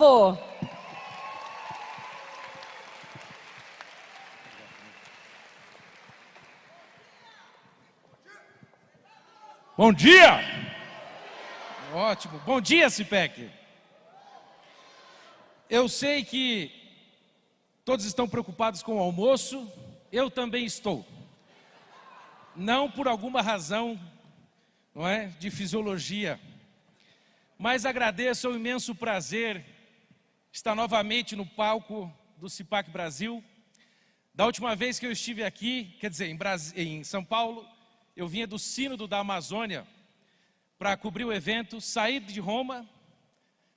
Pô. Bom dia! Ótimo. Bom dia, CIPEC. Eu sei que todos estão preocupados com o almoço, eu também estou. Não por alguma razão, não é, de fisiologia, mas agradeço o imenso prazer estar novamente no palco do CIPAC Brasil. Da última vez que eu estive aqui, quer dizer, em São Paulo, eu vinha do Sínodo da Amazônia para cobrir o evento, saí de Roma,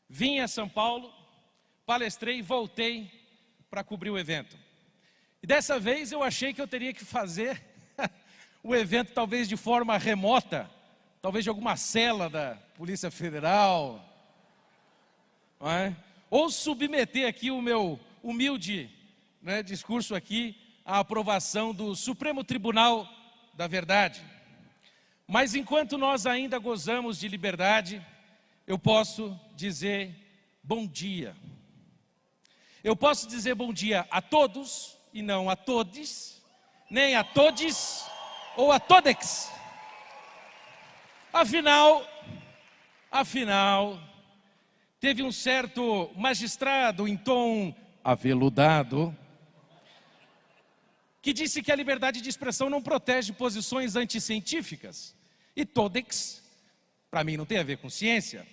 vim a São Paulo, palestrei e voltei para cobrir o evento. E dessa vez eu achei que eu teria que fazer o evento talvez de forma remota, talvez de alguma cela da Polícia Federal, não é? Ou submeter aqui o meu humilde, né, discurso aqui à aprovação do Supremo Tribunal da Verdade. Mas enquanto nós ainda gozamos de liberdade, eu posso dizer bom dia. Eu posso dizer bom dia a todos e não a todes, nem a todes ou a todex. Afinal, teve um certo magistrado em tom aveludado que disse que a liberdade de expressão não protege posições anticientíficas. E todex, para mim, não tem a ver com ciência.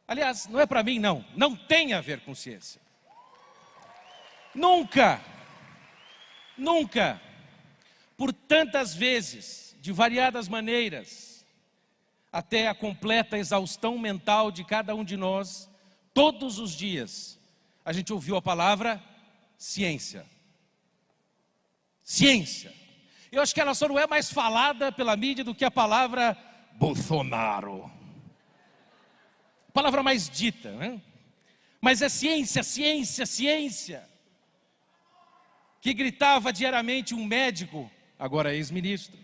Aliás, não é para mim, não tem a ver com ciência. Nunca, por tantas vezes, de variadas maneiras, até a completa exaustão mental de cada um de nós, todos os dias, a gente ouviu a palavra ciência. Ciência. Eu acho que ela só não é mais falada pela mídia do que a palavra Bolsonaro. A palavra mais dita, né? Mas é ciência, ciência, ciência. Que gritava diariamente um médico, agora ex-ministro.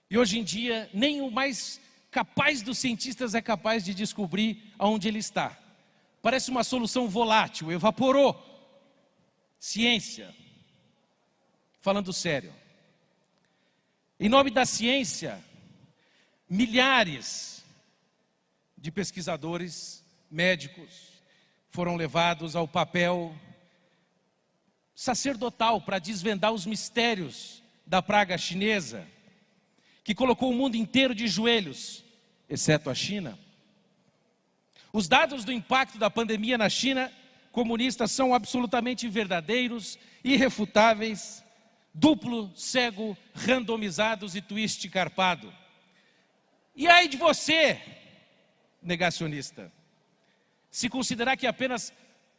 E hoje em dia, nem o mais capaz dos cientistas é capaz de descobrir aonde ele está. Parece uma solução volátil, evaporou. Ciência. Falando sério. Em nome da ciência, milhares de pesquisadores, médicos, foram levados ao papel sacerdotal para desvendar os mistérios da praga chinesa, que colocou o mundo inteiro de joelhos, exceto a China. Os dados do impacto da pandemia na China comunista são absolutamente verdadeiros, irrefutáveis, duplo, cego, randomizados e twist carpado. E ai de você, negacionista, se considerar que apenas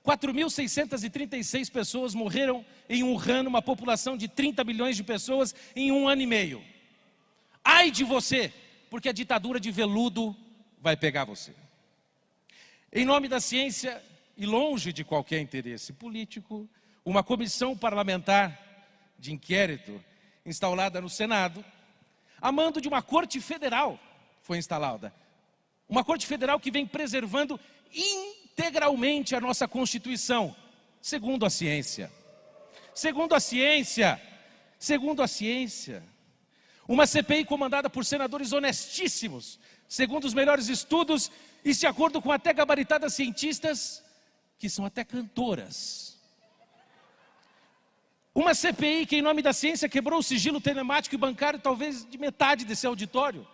4.636 pessoas morreram em Wuhan, uma população de 30 milhões de pessoas em 1 ano e meio. Ai de você, porque a ditadura de veludo vai pegar você. Em nome da ciência e longe de qualquer interesse político, uma comissão parlamentar de inquérito instalada no Senado, a mando de uma corte federal foi instalada. Uma corte federal que vem preservando integralmente a nossa Constituição, segundo a ciência. Segundo a ciência. Uma CPI comandada por senadores honestíssimos, segundo os melhores estudos e de acordo com até gabaritadas cientistas, que são até cantoras. Uma CPI que, em nome da ciência, quebrou o sigilo telemático e bancário talvez de metade desse auditório.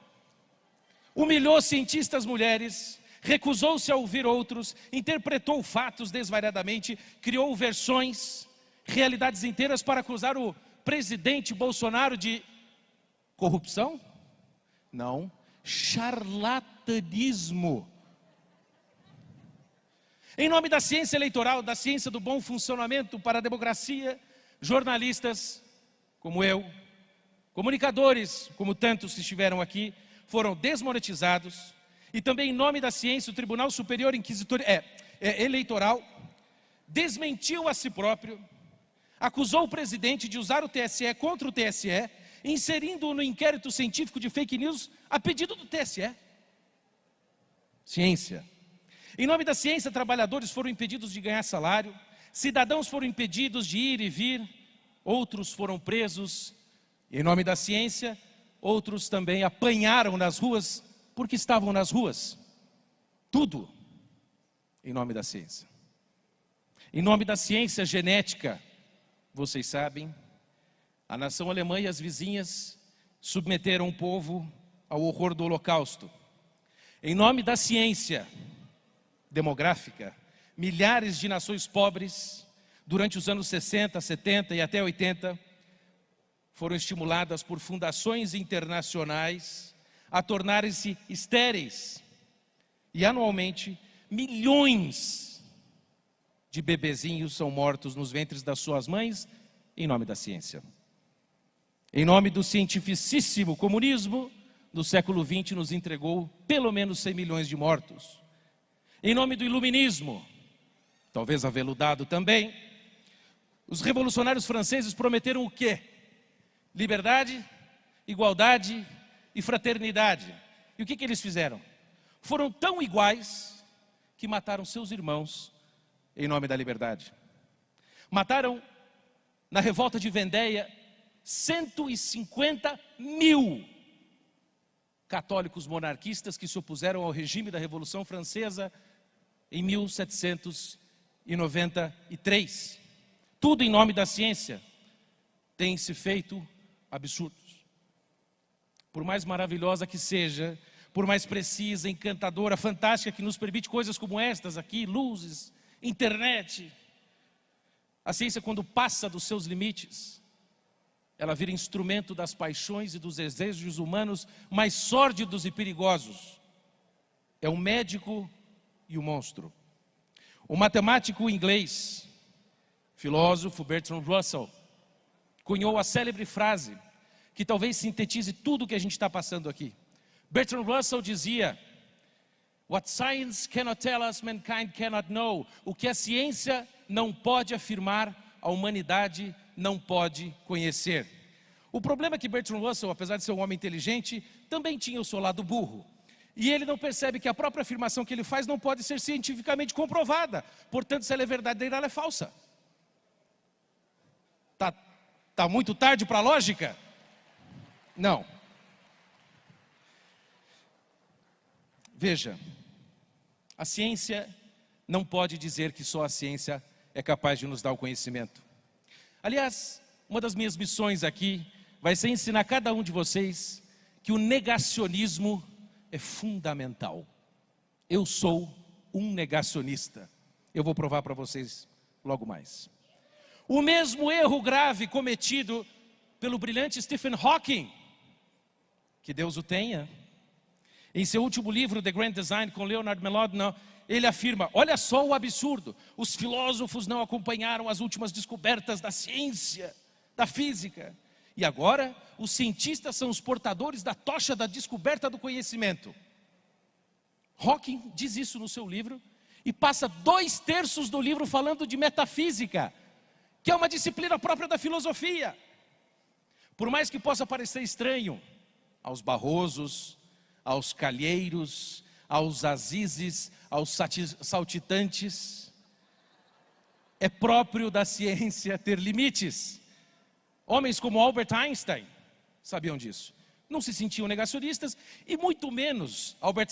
Humilhou cientistas mulheres, recusou-se a ouvir outros, interpretou fatos desvariadamente, criou versões, realidades inteiras para acusar o presidente Bolsonaro de corrupção? Não, charlatanismo. Em nome da ciência eleitoral, da ciência do bom funcionamento para a democracia, jornalistas como eu, comunicadores como tantos que estiveram aqui, foram desmonetizados. E também em nome da ciência, o Tribunal Superior Eleitoral desmentiu a si próprio, acusou o presidente de usar o TSE contra o TSE, inserindo-o no inquérito científico de fake news a pedido do TSE. Ciência. Em nome da ciência, trabalhadores foram impedidos de ganhar salário, cidadãos foram impedidos de ir e vir, outros foram presos. Em nome da ciência, outros também apanharam nas ruas porque estavam nas ruas. Tudo em nome da ciência. Em nome da ciência genética, vocês sabem, a nação alemã e as vizinhas submeteram o povo ao horror do Holocausto. Em nome da ciência demográfica, milhares de nações pobres, durante os anos 60, 70 e até 80, foram estimuladas por fundações internacionais a tornarem-se estéreis. E anualmente, milhões de bebezinhos são mortos nos ventres das suas mães em nome da ciência. Em nome do cientificíssimo comunismo, no século XX nos entregou pelo menos 100 milhões de mortos. Em nome do iluminismo, talvez aveludado também, os revolucionários franceses prometeram o quê? Liberdade, igualdade e fraternidade. E o que eles fizeram? Foram tão iguais que mataram seus irmãos em nome da liberdade. Mataram, na revolta de Vendéia, 150 mil católicos monarquistas que se opuseram ao regime da Revolução Francesa em 1793. Tudo em nome da ciência. Tem se feito absurdos. Por mais maravilhosa que seja, por mais precisa, encantadora, fantástica, que nos permite coisas como estas aqui, luzes, internet, a ciência, quando passa dos seus limites, ela vira instrumento das paixões e dos desejos humanos mais sórdidos e perigosos. É o médico e o monstro. O matemático inglês, filósofo Bertrand Russell, cunhou a célebre frase que talvez sintetize tudo o que a gente está passando aqui. Bertrand Russell dizia: "What science cannot tell us, mankind cannot know." O que a ciência não pode afirmar, a humanidade não pode conhecer. O problema é que Bertrand Russell, apesar de ser um homem inteligente, também tinha o seu lado burro. E ele não percebe que a própria afirmação que ele faz não pode ser cientificamente comprovada. Portanto, se ela é verdadeira, ela é falsa. Tá muito tarde para a lógica? Não. Veja, a ciência não pode dizer que só a ciência é capaz de nos dar o conhecimento. Aliás, uma das minhas missões aqui vai ser ensinar a cada um de vocês que o negacionismo é fundamental. Eu sou um negacionista. Eu vou provar para vocês logo mais. O mesmo erro grave cometido pelo brilhante Stephen Hawking, que Deus o tenha, em seu último livro, The Grand Design, com Leonard Mlodinow, ele afirma: olha só o absurdo, os filósofos não acompanharam as últimas descobertas da ciência, da física. E agora, os cientistas são os portadores da tocha da descoberta do conhecimento. Hawking diz isso no seu livro e passa 2/3 do livro falando de metafísica, que é uma disciplina própria da filosofia. Por mais que possa parecer estranho aos barrosos, aos calheiros, aos azizes, aos saltitantes, é próprio da ciência ter limites. Homens como Albert Einstein sabiam disso. Não se sentiam negacionistas e muito menos Albert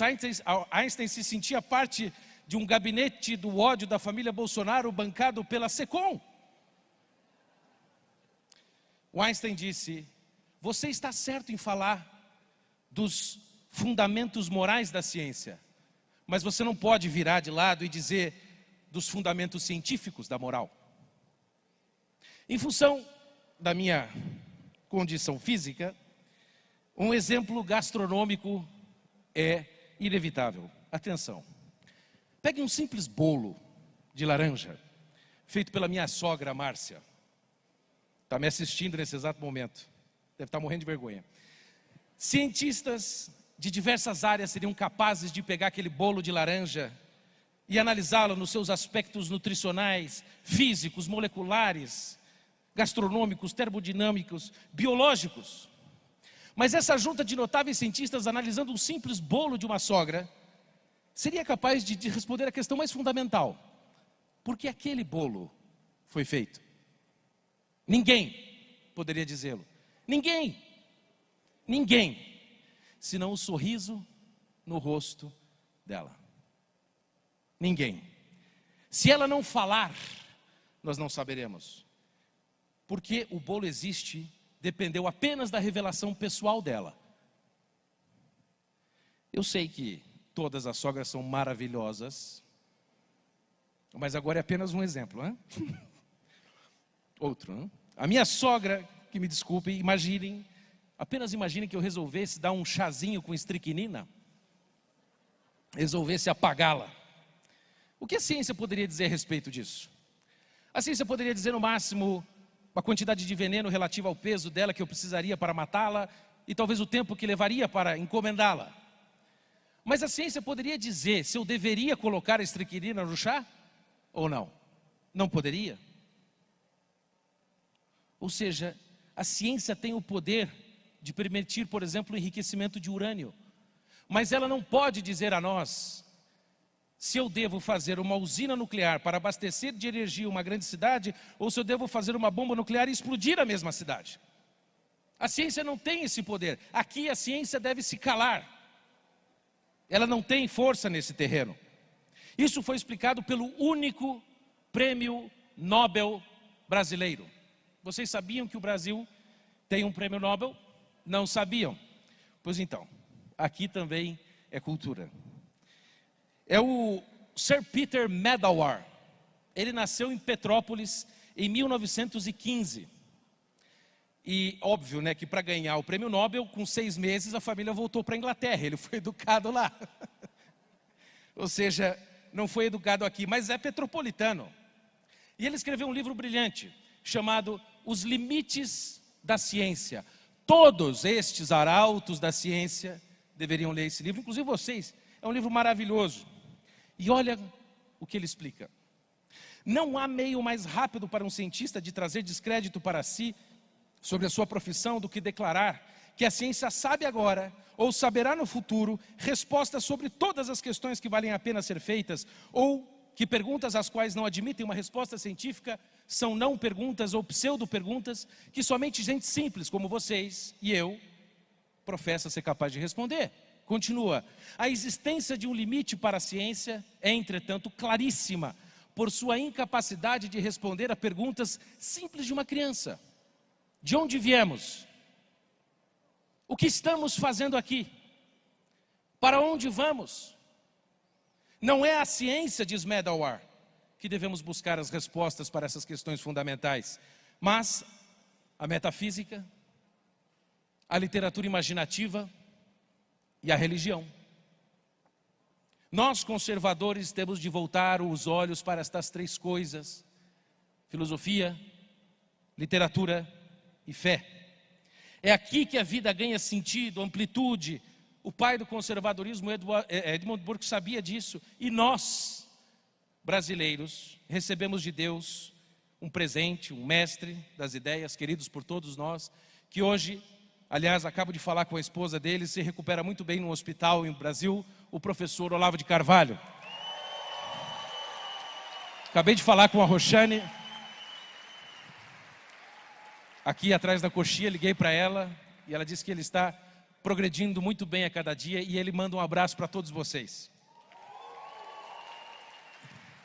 Einstein se sentia parte de um gabinete do ódio da família Bolsonaro bancado pela SECOM. O Einstein disse: você está certo em falar dos fundamentos morais da ciência, mas você não pode virar de lado e dizer dos fundamentos científicos da moral. Em função da minha condição física, um exemplo gastronômico é inevitável. Atenção, pegue um simples bolo de laranja, feito pela minha sogra Márcia. Está me assistindo nesse exato momento, deve estar morrendo de vergonha. Cientistas de diversas áreas seriam capazes de pegar aquele bolo de laranja e analisá-lo nos seus aspectos nutricionais, físicos, moleculares, gastronômicos, termodinâmicos, biológicos. Mas essa junta de notáveis cientistas, analisando um simples bolo de uma sogra, seria capaz de responder a questão mais fundamental: por que aquele bolo foi feito? Ninguém poderia dizê-lo. Ninguém. Ninguém. Senão o sorriso no rosto dela. Ninguém. Se ela não falar, nós não saberemos. Porque o bolo existe, dependeu apenas da revelação pessoal dela. Eu sei que todas as sogras são maravilhosas, mas agora é apenas um exemplo, né? Outro, né? A minha sogra, que me desculpem, apenas imaginem que eu resolvesse dar um chazinho com estricnina, resolvesse apagá-la. O que a ciência poderia dizer a respeito disso? A ciência poderia dizer no máximo a quantidade de veneno relativa ao peso dela que eu precisaria para matá-la e talvez o tempo que levaria para encomendá-la. Mas a ciência poderia dizer se eu deveria colocar a estricnina no chá ou não? Não poderia. Ou seja, a ciência tem o poder de permitir, por exemplo, o enriquecimento de urânio. Mas ela não pode dizer a nós se eu devo fazer uma usina nuclear para abastecer de energia uma grande cidade, ou se eu devo fazer uma bomba nuclear e explodir a mesma cidade. A ciência não tem esse poder. Aqui a ciência deve se calar. Ela não tem força nesse terreno. Isso foi explicado pelo único prêmio Nobel brasileiro. Vocês sabiam que o Brasil tem um prêmio Nobel? Não sabiam? Pois então, aqui também é cultura. É o Sir Peter Medawar. Ele nasceu em Petrópolis em 1915. E óbvio, né, que para ganhar o prêmio Nobel, com 6 meses a família voltou para a Inglaterra. Ele foi educado lá. Ou seja, não foi educado aqui, mas é petropolitano. E ele escreveu um livro brilhante, chamado Os Limites da Ciência. Todos estes arautos da ciência deveriam ler esse livro, inclusive vocês. É um livro maravilhoso. E olha o que ele explica. Não há meio mais rápido para um cientista de trazer descrédito para si sobre a sua profissão do que declarar que a ciência sabe agora, ou saberá no futuro, respostas sobre todas as questões que valem a pena ser feitas, ou que perguntas às quais não admitem uma resposta científica são não perguntas ou pseudo-perguntas que somente gente simples como vocês e eu professa ser capaz de responder. Continua. A existência de um limite para a ciência é, entretanto, claríssima por sua incapacidade de responder a perguntas simples de uma criança. De onde viemos? O que estamos fazendo aqui? Para onde vamos? Não é a ciência, diz Medawar, que devemos buscar as respostas para essas questões fundamentais, mas a metafísica, a literatura imaginativa e a religião. Nós, conservadores, temos de voltar os olhos para estas 3 coisas: filosofia, literatura e fé. É aqui que a vida ganha sentido, amplitude. O pai do conservadorismo, Edmund Burke, sabia disso. E nós, brasileiros, recebemos de Deus um presente, um mestre das ideias, queridos por todos nós, que hoje, aliás, acabo de falar com a esposa dele, se recupera muito bem no hospital no Brasil, o professor Olavo de Carvalho. Acabei de falar com a Roxane, aqui atrás da coxinha, liguei para ela, e ela disse que ele está progredindo muito bem a cada dia, e ele manda um abraço para todos vocês.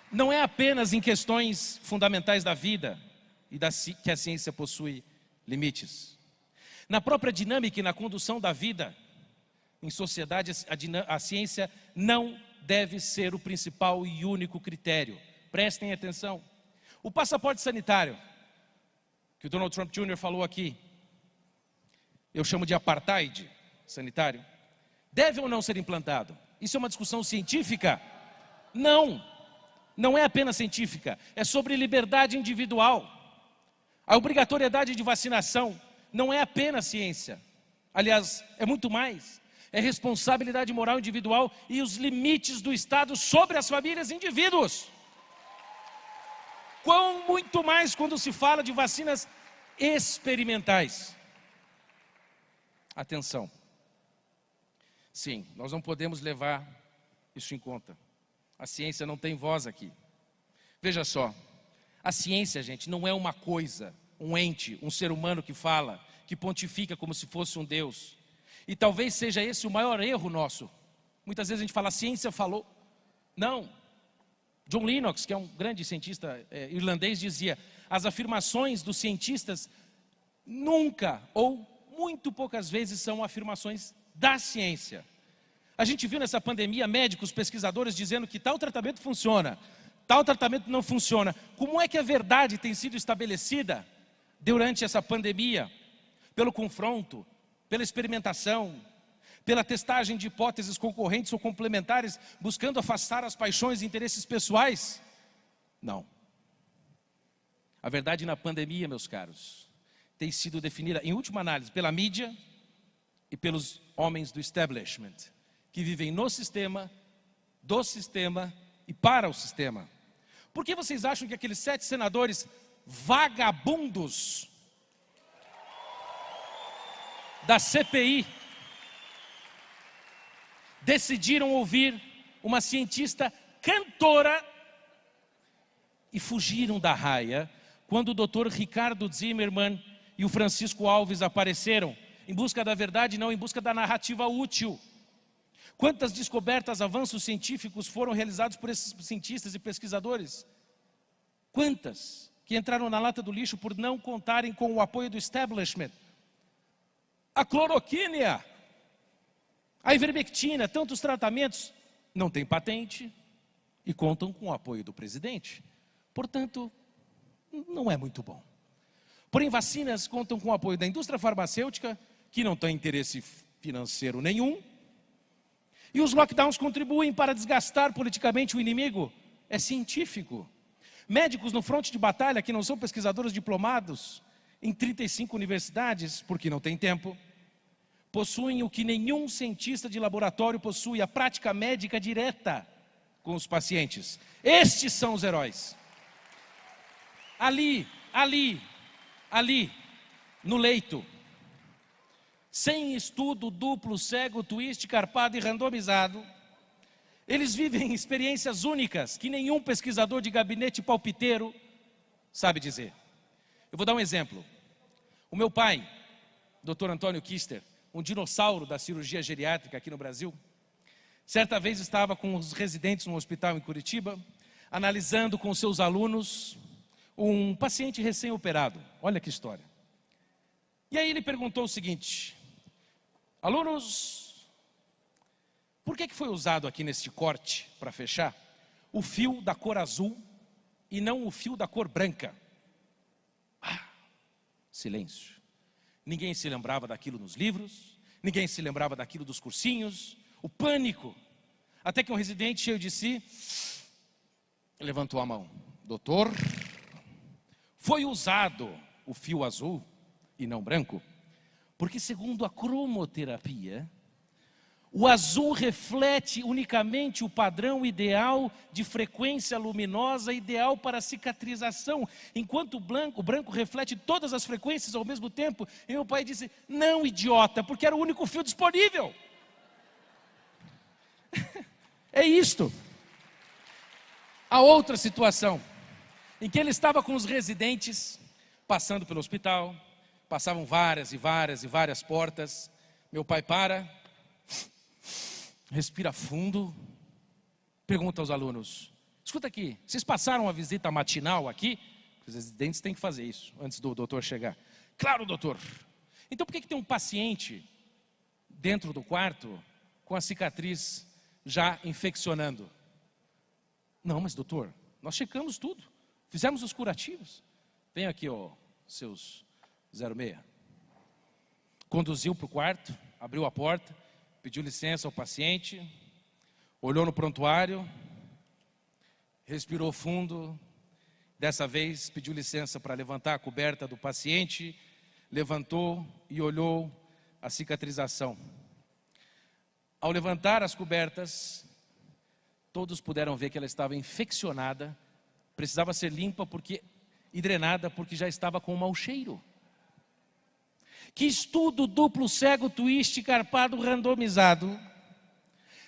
Não é apenas em questões fundamentais da vida e que a ciência possui limites. Na própria dinâmica e na condução da vida em sociedade, a ciência não deve ser o principal e único critério. Prestem atenção. O passaporte sanitário, que o Donald Trump Jr. falou aqui, eu chamo de apartheid sanitário, deve ou não ser implantado? Isso é uma discussão científica? Não, não é apenas científica, é sobre liberdade individual. A obrigatoriedade de vacinação não é apenas ciência, aliás, é muito mais. É responsabilidade moral individual e os limites do Estado sobre as famílias e indivíduos. Quão muito mais quando se fala de vacinas experimentais. Atenção. Sim, nós não podemos levar isso em conta. A ciência não tem voz aqui. Veja só, a ciência, gente, não é uma coisa, um ente, um ser humano que fala, que pontifica como se fosse um Deus. E talvez seja esse o maior erro nosso. Muitas vezes a gente fala, a ciência falou. Não. John Lennox, que é um grande cientista irlandês, dizia, as afirmações dos cientistas nunca ou muito poucas vezes são afirmações da ciência. A gente viu nessa pandemia médicos, pesquisadores dizendo que tal tratamento funciona, tal tratamento não funciona. Como é que a verdade tem sido estabelecida durante essa pandemia? Pelo confronto, pela experimentação, pela testagem de hipóteses concorrentes ou complementares, buscando afastar as paixões e interesses pessoais? Não. A verdade na pandemia, meus caros, tem sido definida, em última análise, pela mídia e pelos homens do establishment, que vivem no sistema, do sistema e para o sistema. Por que vocês acham que aqueles 7 senadores vagabundos da CPI decidiram ouvir uma cientista cantora e fugiram da raia quando o Dr. Ricardo Zimmermann e o Francisco Alves apareceram em busca da verdade, não em busca da narrativa útil? Quantas descobertas, avanços científicos foram realizados por esses cientistas e pesquisadores? Quantas que entraram na lata do lixo por não contarem com o apoio do establishment? A cloroquina, a ivermectina, tantos tratamentos não têm patente e contam com o apoio do presidente. Portanto, não é muito bom. Porém, vacinas contam com o apoio da indústria farmacêutica, que não tem interesse financeiro nenhum. E os lockdowns contribuem para desgastar politicamente o inimigo. É científico. Médicos no fronte de batalha, que não são pesquisadores diplomados em 35 universidades, porque não tem tempo, possuem o que nenhum cientista de laboratório possui, a prática médica direta com os pacientes. Estes são os heróis. Ali, no leito, sem estudo duplo, cego, twist, carpado e randomizado, eles vivem experiências únicas que nenhum pesquisador de gabinete palpiteiro sabe dizer. Eu vou dar um exemplo. O meu pai, Dr. Antônio Kister, um dinossauro da cirurgia geriátrica aqui no Brasil, certa vez estava com os residentes num hospital em Curitiba, analisando com seus alunos um paciente recém-operado. Olha que história. E aí ele perguntou o seguinte: alunos, por que foi usado aqui neste corte, para fechar, o fio da cor azul e não o fio da cor branca? Silêncio. Ninguém se lembrava daquilo nos livros, ninguém se lembrava daquilo dos cursinhos, o pânico. Até que um residente cheio de si levantou a mão. Doutor, foi usado o fio azul e não branco, porque segundo a cromoterapia, o azul reflete unicamente o padrão ideal de frequência luminosa ideal para cicatrização, enquanto o branco reflete todas as frequências ao mesmo tempo. E meu pai disse, não, idiota, porque era o único fio disponível. É isto. A outra situação, em que ele estava com os residentes, passando pelo hospital, passavam várias portas. Meu pai para, respira fundo, pergunta aos alunos, escuta aqui, vocês passaram a visita matinal aqui? Os residentes têm que fazer isso, antes do doutor chegar. Claro, doutor. Então por que tem um paciente dentro do quarto, com a cicatriz já infeccionando? Não, mas doutor, nós checamos tudo, fizemos os curativos. Vem aqui, ó, seus 06. Conduziu para o quarto, abriu a porta, pediu licença ao paciente, olhou no prontuário, respirou fundo, dessa vez pediu licença para levantar a coberta do paciente, levantou e olhou a cicatrização. Ao levantar as cobertas, todos puderam ver que ela estava infeccionada, precisava ser limpa e drenada porque já estava com um mau cheiro. Que estudo duplo, cego, twist, carpado, randomizado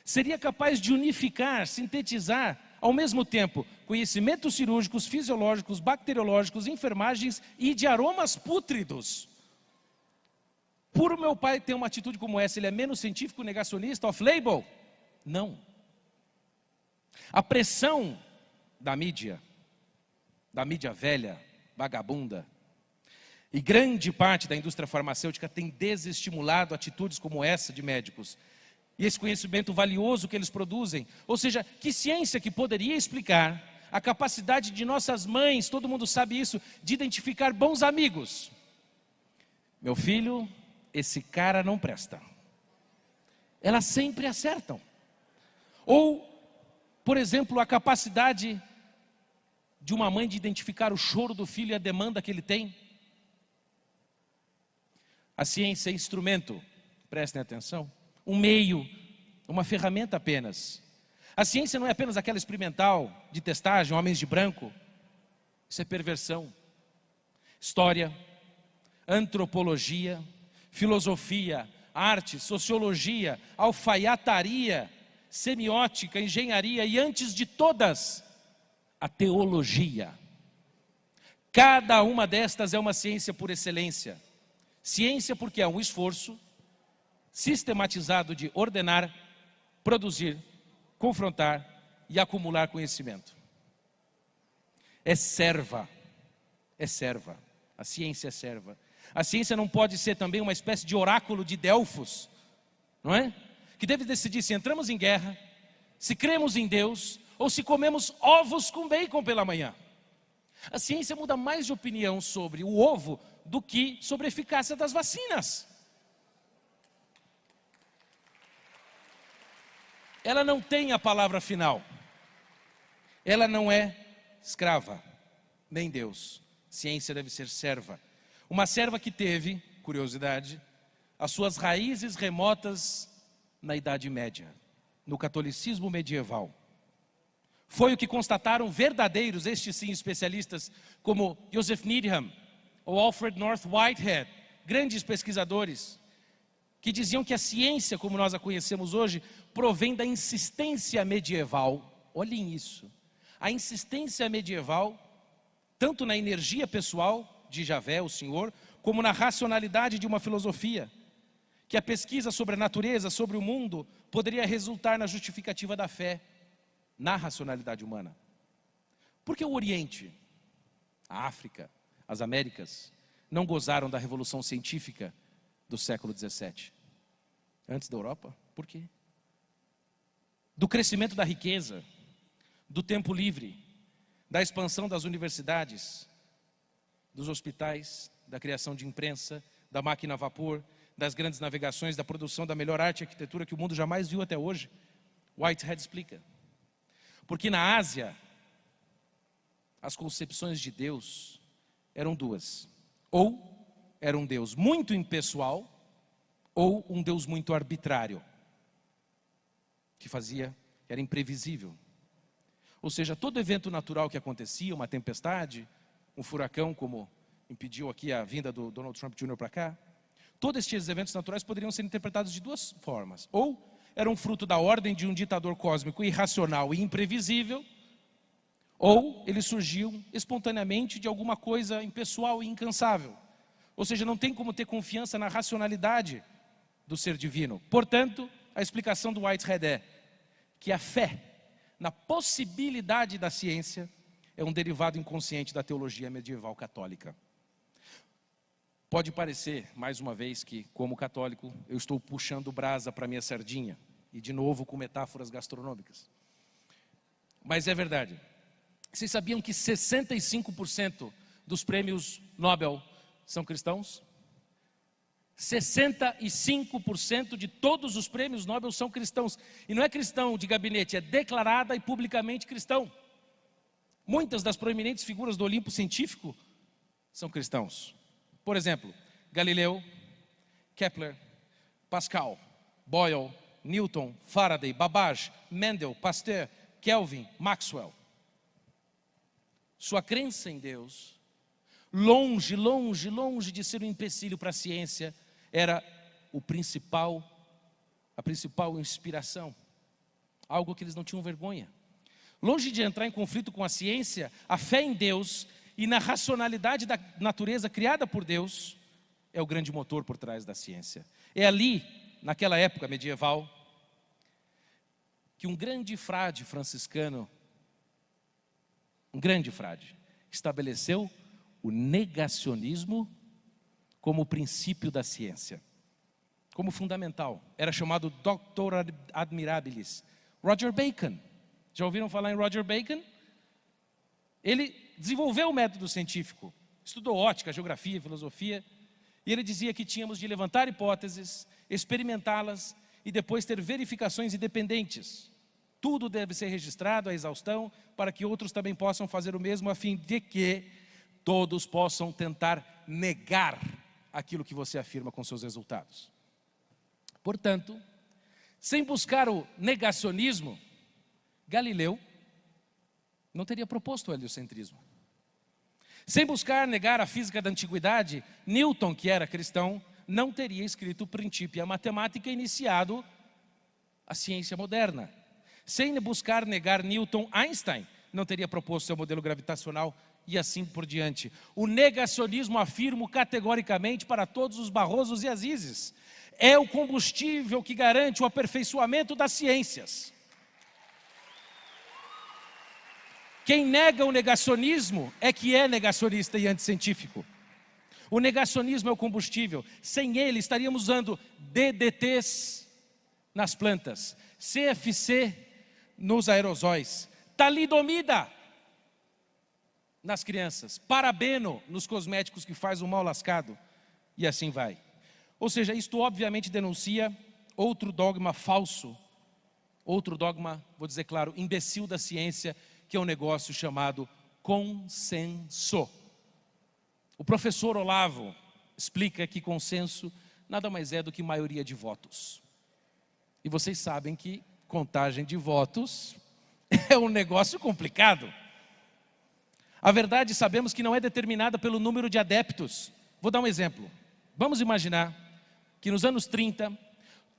seria capaz de unificar, sintetizar, ao mesmo tempo, conhecimentos cirúrgicos, fisiológicos, bacteriológicos, enfermagens e de aromas pútridos. Por o meu pai ter uma atitude como essa, ele é menos científico, negacionista, off-label? Não. A pressão da mídia velha, vagabunda, e grande parte da indústria farmacêutica tem desestimulado atitudes como essa de médicos. E esse conhecimento valioso que eles produzem. Ou seja, que ciência que poderia explicar a capacidade de nossas mães, todo mundo sabe isso, de identificar bons amigos. Meu filho, esse cara não presta. Elas sempre acertam. Ou, por exemplo, a capacidade de uma mãe de identificar o choro do filho e a demanda que ele tem. A ciência é instrumento, prestem atenção, um meio, uma ferramenta apenas. A ciência não é apenas aquela experimental, de testagem, homens de branco. Isso é perversão. História, antropologia, filosofia, arte, sociologia, alfaiataria, semiótica, engenharia e, antes de todas, a teologia. Cada uma destas é uma ciência por excelência. Ciência porque é um esforço sistematizado de ordenar, produzir, confrontar e acumular conhecimento. É serva. A ciência é serva. A ciência não pode ser também uma espécie de oráculo de Delfos, não é? Que deve decidir se entramos em guerra, se cremos em Deus ou se comemos ovos com bacon pela manhã. A ciência muda mais de opinião sobre o ovo do que sobre a eficácia das vacinas. Ela não tem a palavra final. Ela não é escrava, nem Deus. Ciência deve ser serva. Uma serva que teve, curiosidade, as suas raízes remotas na Idade Média, no catolicismo medieval. Foi o que constataram verdadeiros, estes sim, especialistas, como Joseph Needham ou Alfred North Whitehead, grandes pesquisadores, que diziam que a ciência, como nós a conhecemos hoje, provém da insistência medieval. Olhem isso. A insistência medieval, tanto na energia pessoal de Javé, o Senhor, como na racionalidade de uma filosofia, que a pesquisa sobre a natureza, sobre o mundo, poderia resultar na justificativa da fé, na racionalidade humana. Por que o Oriente, a África, as Américas, não gozaram da revolução científica do século XVII? Antes da Europa? Por quê? Do crescimento da riqueza, do tempo livre, da expansão das universidades, dos hospitais, da criação de imprensa, da máquina a vapor, das grandes navegações, da produção da melhor arte e arquitetura que o mundo jamais viu até hoje. Whitehead explica. Porque na Ásia, as concepções de Deus eram duas. Ou era um Deus muito impessoal, ou um Deus muito arbitrário, que era imprevisível. Ou seja, todo evento natural que acontecia, uma tempestade, um furacão, como impediu aqui a vinda do Donald Trump Jr. para cá, todos estes eventos naturais poderiam ser interpretados de duas formas. Ou eram fruto da ordem de um ditador cósmico irracional e imprevisível, ou eles surgiam espontaneamente de alguma coisa impessoal e incansável. Ou seja, não tem como ter confiança na racionalidade do ser divino. Portanto, a explicação do Whitehead é que a fé na possibilidade da ciência é um derivado inconsciente da teologia medieval católica. Pode parecer, mais uma vez, que como católico eu estou puxando brasa para minha sardinha, e de novo com metáforas gastronômicas. Mas é verdade. Vocês sabiam que 65% dos prêmios Nobel são cristãos? 65% de todos os prêmios Nobel são cristãos. E não é cristão de gabinete, é declarada e publicamente cristão. Muitas das proeminentes figuras do Olimpo científico são cristãos. Por exemplo, Galileu, Kepler, Pascal, Boyle, Newton, Faraday, Babbage, Mendel, Pasteur, Kelvin, Maxwell. Sua crença em Deus, longe de ser um empecilho para a ciência, era a principal inspiração. algo que eles não tinham vergonha. Longe de entrar em conflito com a ciência, a fé em Deus e na racionalidade da natureza criada por Deus é o grande motor por trás da ciência. É ali, naquela época medieval, que um grande frade franciscano, estabeleceu o negacionismo como princípio da ciência, como fundamental. Era chamado Doctor Admirabilis. Roger Bacon. Já ouviram falar em Roger Bacon? Ele desenvolveu o método científico, estudou ótica, geografia, filosofia, e ele dizia que tínhamos de levantar hipóteses, experimentá-las e depois ter verificações independentes. Tudo deve ser registrado à exaustão para que outros também possam fazer o mesmo, a fim de que todos possam tentar negar aquilo que você afirma com seus resultados. Portanto, sem buscar o negacionismo, Galileu não teria proposto o heliocentrismo. Sem buscar negar a física da antiguidade, Newton, que era cristão, não teria escrito o Principia Mathematica e iniciado a ciência moderna. Sem buscar negar Newton, Einstein não teria proposto seu modelo gravitacional e assim por diante. O negacionismo, afirmo categoricamente para todos os Barrosos e Azizes, é o combustível que garante o aperfeiçoamento das ciências. Quem nega o negacionismo é que é negacionista e anticientífico. O negacionismo é o combustível. Sem ele estaríamos usando DDTs nas plantas, CFC nos aerosóis, talidomida nas crianças, parabeno nos cosméticos que faz o mal lascado, e assim vai. Ou seja, isto obviamente denuncia outro dogma falso, outro dogma, vou dizer claro, imbecil da ciência, que é um negócio chamado consenso. O professor Olavo explica que consenso nada mais é do que maioria de votos. E vocês sabem que contagem de votos é um negócio complicado. A verdade, sabemos que não é determinada pelo número de adeptos. Vou dar um exemplo. Vamos imaginar que nos anos 30,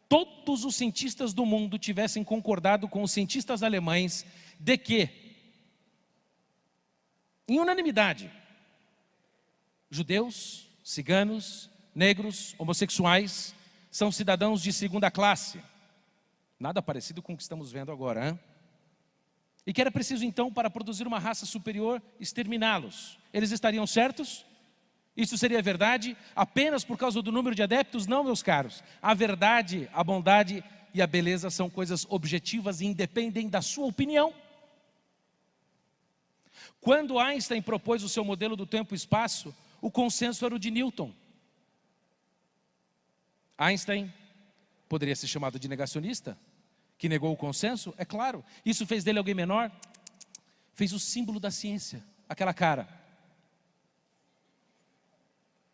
todos os cientistas do mundo tivessem concordado com os cientistas alemães de que, em unanimidade, judeus, ciganos, negros, homossexuais são cidadãos de segunda classe. Nada parecido com o que estamos vendo agora, hein? E que era preciso então, para produzir uma raça superior, exterminá-los. Eles estariam certos? Isso seria verdade apenas por causa do número de adeptos? Não, meus caros. A verdade, a bondade e a beleza são coisas objetivas e independem da sua opinião. Quando Einstein propôs o seu modelo do tempo e espaço, o consenso era o de Newton. Einstein poderia ser chamado de negacionista, que negou o consenso? É claro. Isso fez dele alguém menor? Fez o símbolo da ciência, aquela cara.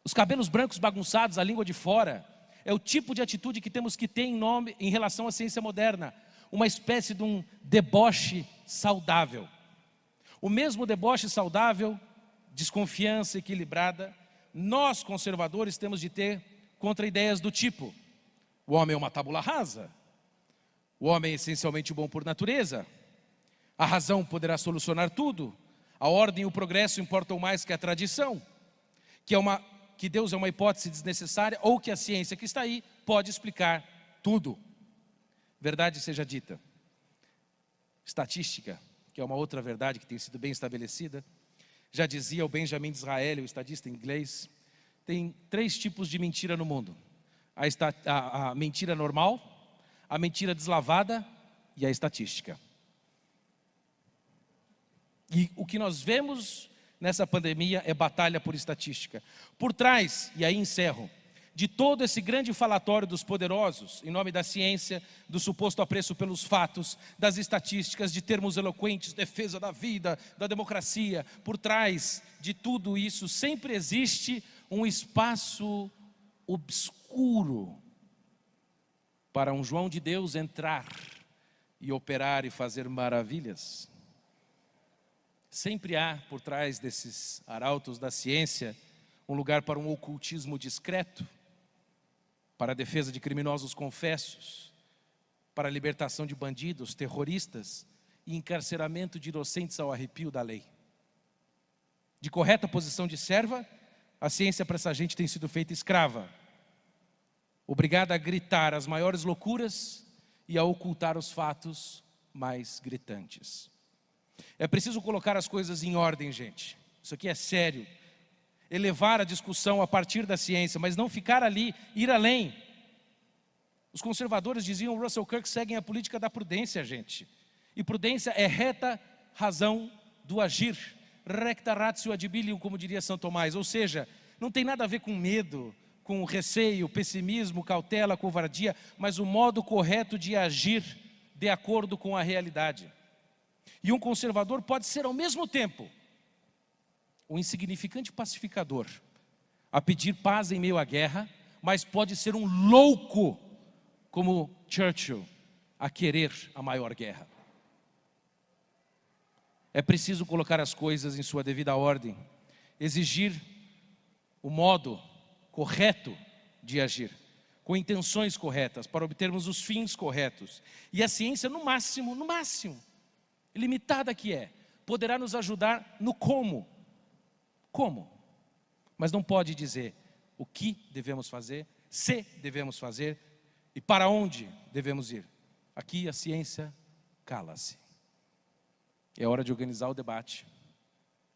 Os cabelos brancos bagunçados, a língua de fora, é o tipo de atitude que temos que ter em relação à ciência moderna. Uma espécie de um deboche saudável. O mesmo deboche saudável, desconfiança equilibrada, nós conservadores temos de ter contra ideias do tipo: o homem é uma tábula rasa, o homem é essencialmente bom por natureza, a razão poderá solucionar tudo, a ordem e o progresso importam mais que a tradição, que Deus é uma hipótese desnecessária ou que a ciência que está aí pode explicar tudo. Verdade seja dita, estatística, que é uma outra verdade que tem sido bem estabelecida, já dizia o Benjamin Disraeli, o estadista inglês, tem 3 tipos de mentira no mundo: a mentira normal, a mentira deslavada e a estatística. E o que nós vemos nessa pandemia é batalha por estatística. Por trás, e aí encerro, de todo esse grande falatório dos poderosos, em nome da ciência, do suposto apreço pelos fatos, das estatísticas, de termos eloquentes, defesa da vida, da democracia, por trás de tudo isso sempre existe um espaço obscuro para um João de Deus entrar e operar e fazer maravilhas. Sempre há por trás desses arautos da ciência um lugar para um ocultismo discreto, para a defesa de criminosos confessos, para a libertação de bandidos, terroristas e encarceramento de inocentes ao arrepio da lei. De correta posição de serva, a ciência para essa gente tem sido feita escrava, obrigada a gritar as maiores loucuras e a ocultar os fatos mais gritantes. É preciso colocar as coisas em ordem, gente. Isso aqui é sério. Elevar a discussão a partir da ciência, mas não ficar ali, ir além. Os conservadores diziam, Russell Kirk, seguem a política da prudência, gente. E prudência é reta razão do agir. Recta ratio ad bilium, como diria São Tomás. Ou seja, não tem nada a ver com medo, com receio, pessimismo, cautela, covardia, mas o modo correto de agir de acordo com a realidade. E um conservador pode ser ao mesmo tempo um insignificante pacificador, a pedir paz em meio à guerra, mas pode ser um louco como Churchill, a querer a maior guerra. É preciso colocar as coisas em sua devida ordem, exigir o modo correto de agir, com intenções corretas, para obtermos os fins corretos. E a ciência, no máximo, limitada que é, poderá nos ajudar no como. Como? Mas não pode dizer o que devemos fazer, se devemos fazer e para onde devemos ir. Aqui a ciência cala-se. É hora de organizar o debate,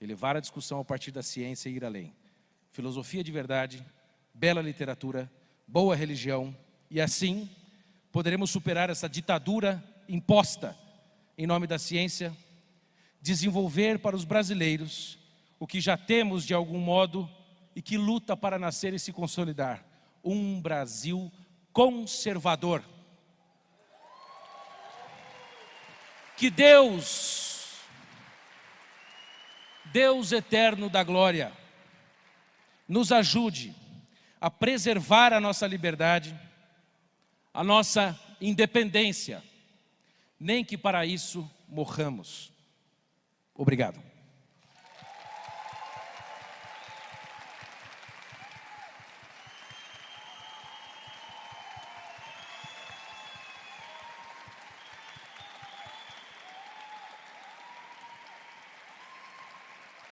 elevar a discussão a partir da ciência e ir além. Filosofia de verdade, bela literatura, boa religião, e assim poderemos superar essa ditadura imposta em nome da ciência, desenvolver para os brasileiros o que já temos de algum modo e que luta para nascer e se consolidar, um Brasil conservador. Que Deus eterno da glória, nos ajude a preservar a nossa liberdade, a nossa independência, nem que para isso morramos. Obrigado.